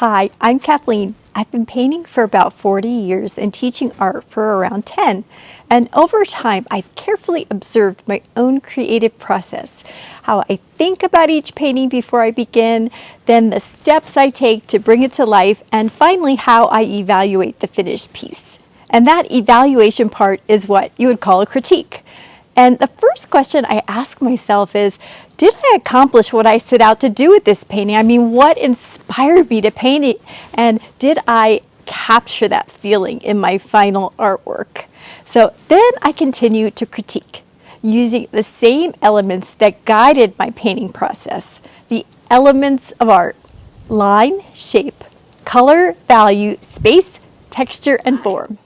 Hi, I'm Kathleen. I've been painting for about 40 years and teaching art for around 10. And over time, I've carefully observed my own creative process, how I think about each painting before I begin, then the steps I take to bring it to life, and finally how I evaluate the finished piece. And that evaluation part is what you would call a critique. And the first question I ask myself is, did I accomplish what I set out to do with this painting? I mean, what inspired me to paint it? And did I capture that feeling in my final artwork? So then I continue to critique using the same elements that guided my painting process, the elements of art: line, shape, color, value, space, texture, and form.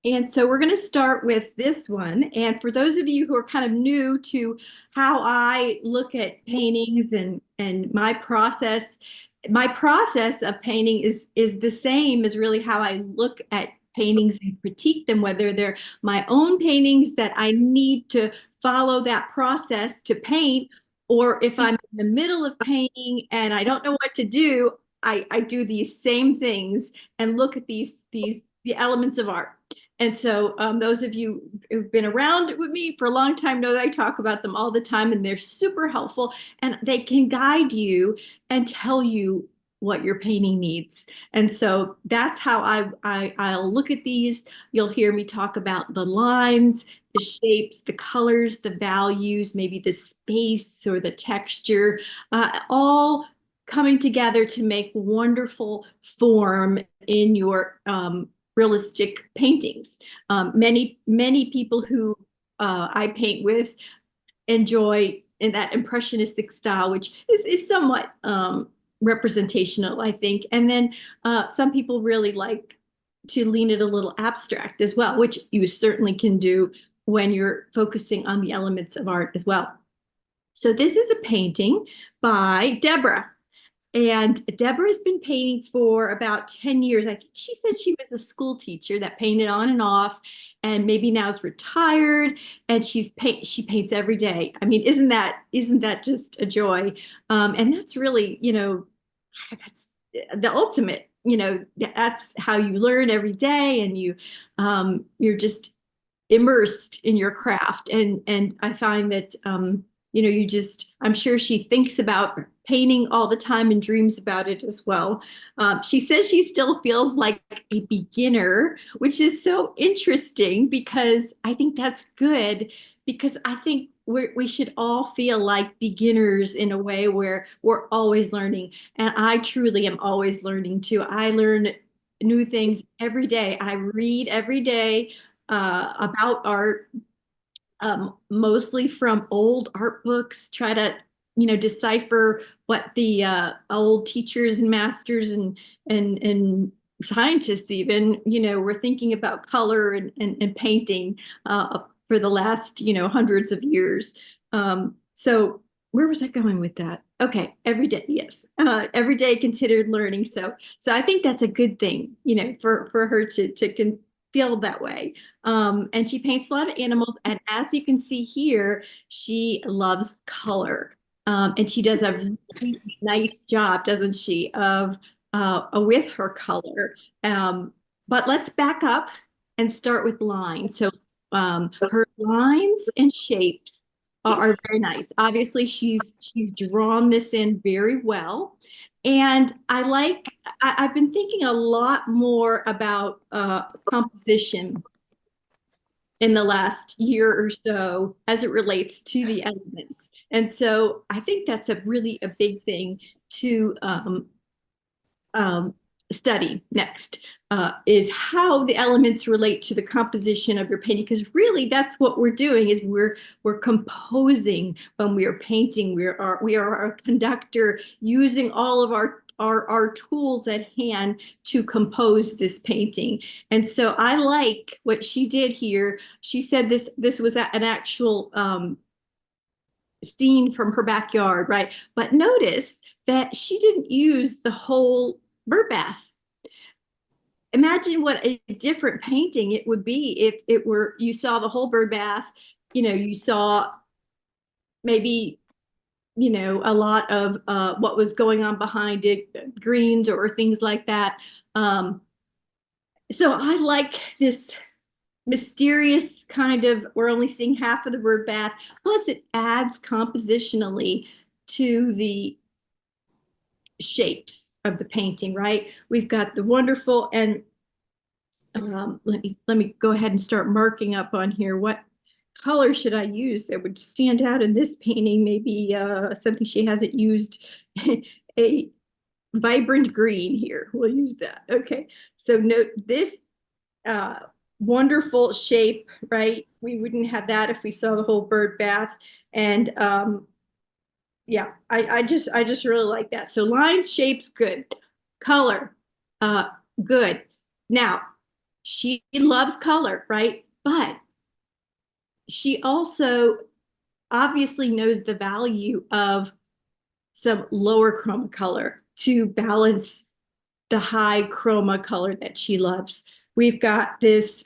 And so we're going to start with this one. And for those of you who are kind of new to how I look at paintings and my process of painting is the same as really how I look at paintings and critique them, whether they're my own paintings that I need to follow that process to paint, or if I'm in the middle of painting and I don't know what to do, I do these same things and look at the elements of art. And so those of you who've been around with me for a long time know that I talk about them all the time, and they're super helpful, and they can guide you and tell you what your painting needs. And so that's how I'll look at these. You'll hear me talk about the lines, the shapes, the colors, the values, maybe the space or the texture, all coming together to make wonderful form in your realistic paintings. Many people who I paint with enjoy in that impressionistic style, which is somewhat representational, I think. And then some people really like to lean it a little abstract as well, which you certainly can do when you're focusing on the elements of art as well. So this is a painting by Deborah. And Deborah's been painting for about 10 years. I think she said she was a school teacher that painted on and off, and maybe now is retired, and she paints every day. I mean, isn't that just a joy? And that's really, that's the ultimate, that's how you learn every day, and you're just immersed in your craft. And I find that I'm sure she thinks about painting all the time and dreams about it as well. She says she still feels like a beginner, which is so interesting because I think that's good, because I think we should all feel like beginners in a way where we're always learning. And I truly am always learning too. I learn new things every day. I read every day about art, mostly from old art books, try to, decipher what the old teachers and masters and scientists even, were thinking about color and painting for the last, hundreds of years. So where was I going with that? Okay, every day, yes, every day considered learning. So I think that's a good thing, for her to feel that way. And she paints a lot of animals. And as you can see here, she loves color. And she does a really nice job, doesn't she, of with her color. But let's back up and start with lines. So her lines and shapes are very nice. Obviously, she's drawn this in very well. And I've been thinking a lot more about composition in the last year or so as it relates to the elements. And so I think that's a big thing to um, study next, is how the elements relate to the composition of your painting. Because really, that's what we're doing, is we're composing when we are painting. We are a conductor using all of our tools at hand to compose this painting. And so I like what she did here. She said this was an actual scene from her backyard, right? But notice that she didn't use the whole bird bath. Imagine what a different painting it would be if it were you saw the whole bird bath, you saw maybe a lot of what was going on behind it, greens or things like that. Um, so I like this mysterious kind of, we're only seeing half of the bird bath. Plus, it adds compositionally to the shapes of the painting, right? We've got the wonderful, and let me go ahead and start marking up on here. What color should I use that would stand out in this painting? Maybe something she hasn't used. A vibrant green here. We'll use that. Okay. So note this uh, wonderful shape, right? We wouldn't have that if we saw the whole bird bath. And yeah, I just really like that. So lines, shapes, good. Color, uh, good. Now, she loves color, right? But she also obviously knows the value of some lower chroma color to balance the high chroma color that she loves. We've got this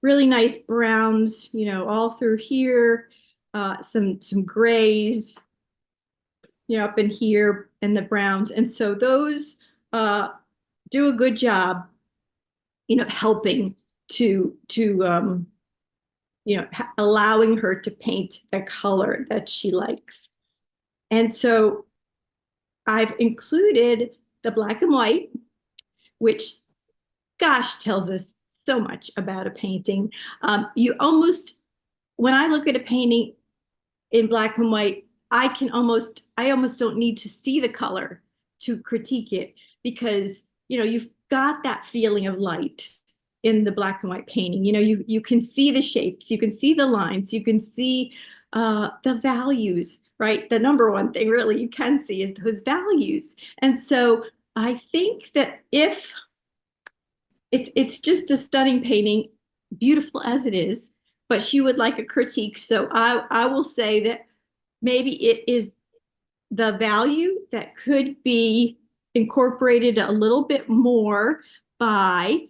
really nice browns, all through here, some grays, up in here, and the browns. And so those do a good job, helping to allowing her to paint the color that she likes. And so I've included the black and white, which, gosh, tells us so much about a painting. You almost, when I look at a painting in black and white, I almost don't need to see the color to critique it, because, you've got that feeling of light in the black and white painting. You can see the shapes, you can see the lines, you can see the values, right? The number one thing really you can see is those values. And so I think that if it's just a stunning painting, beautiful as it is, but she would like a critique. So I will say that maybe it is the value that could be incorporated a little bit more by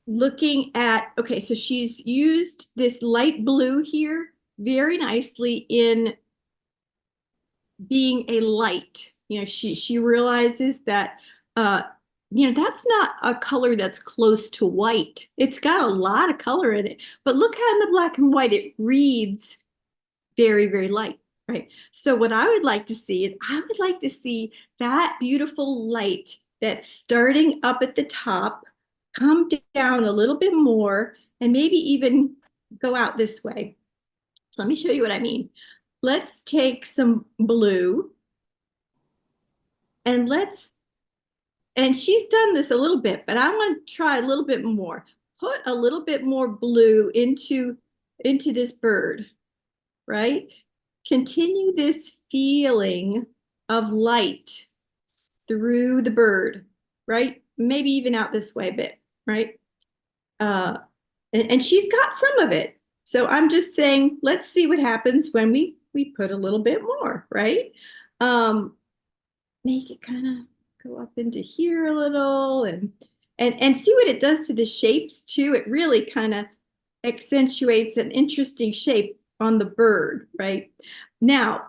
looking at, okay, so she's used this light blue here very nicely in being a light. She realizes that that's not a color that's close to white. It's got a lot of color in it, but look how in the black and white it reads very, very light, right? So what I would like to see is, I would like to see that beautiful light that's starting up at the top come down a little bit more, and maybe even go out this way. So let me show you what I mean. Let's take some blue, and she's done this a little bit, but I want to try a little bit more. Put a little bit more blue into this bird, right? Continue this feeling of light through the bird, right? Maybe even out this way a bit, right? And she's got some of it. So I'm just saying, let's see what happens when we put a little bit more, right? Make it kind of go up into here a little, and see what it does to the shapes too. It really kind of accentuates an interesting shape on the bird, right? Now,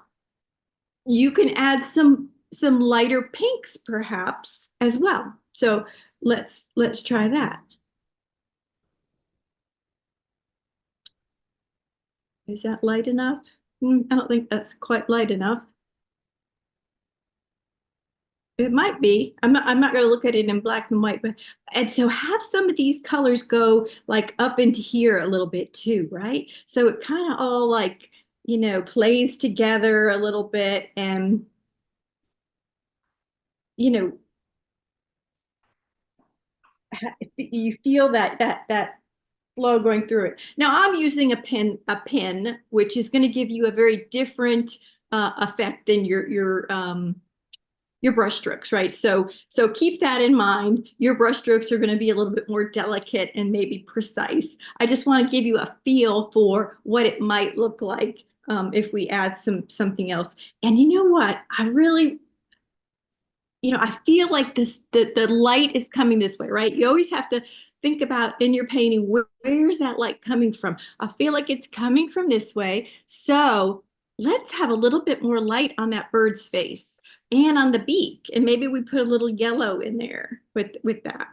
you can add some lighter pinks perhaps as well. So let's try that. Is that light enough? I don't think that's quite light enough. It might be. I'm not going to look at it in black and white, and so have some of these colors go like up into here a little bit too, right? So it kind of all like, plays together a little bit, and you know, you feel that flow going through it. Now I'm using a pen, which is going to give you a very different effect than your brush strokes, right? So keep that in mind. Your brush strokes are going to be a little bit more delicate and maybe precise. I just want to give you a feel for what it might look like if we add something else. And you know what? I really, I feel like the light is coming this way, right? You always have to think about in your painting, where's that light coming from? I feel like it's coming from this way. So let's have a little bit more light on that bird's face and on the beak. And maybe we put a little yellow in there with that.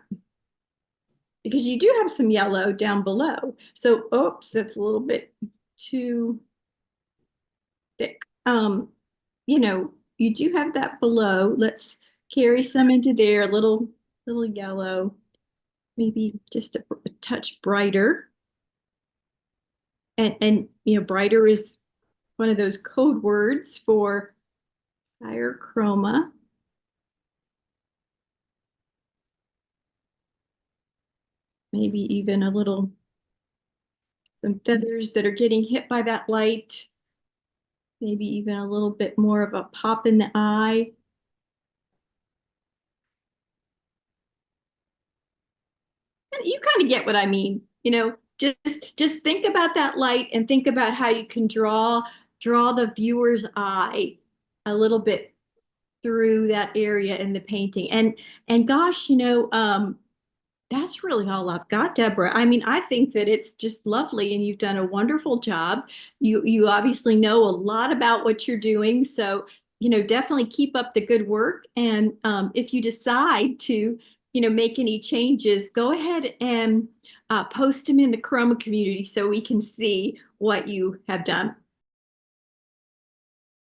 Because you do have some yellow down below. So, oops, that's a little bit too thick. You do have that below. Let's carry some into there, a little yellow, maybe just a touch brighter. And brighter is one of those code words for higher chroma. Maybe even some feathers that are getting hit by that light. Maybe even a little bit more of a pop in the eye. And you kind of get what I mean. Just think about that light and think about how you can draw the viewer's eye a little bit through that area in the painting. And gosh, that's really all I've got, Deborah. I mean, I think that it's just lovely and you've done a wonderful job. You obviously know a lot about what you're doing. So, definitely keep up the good work. And if you decide to, make any changes, go ahead and post them in the Chroma community so we can see what you have done.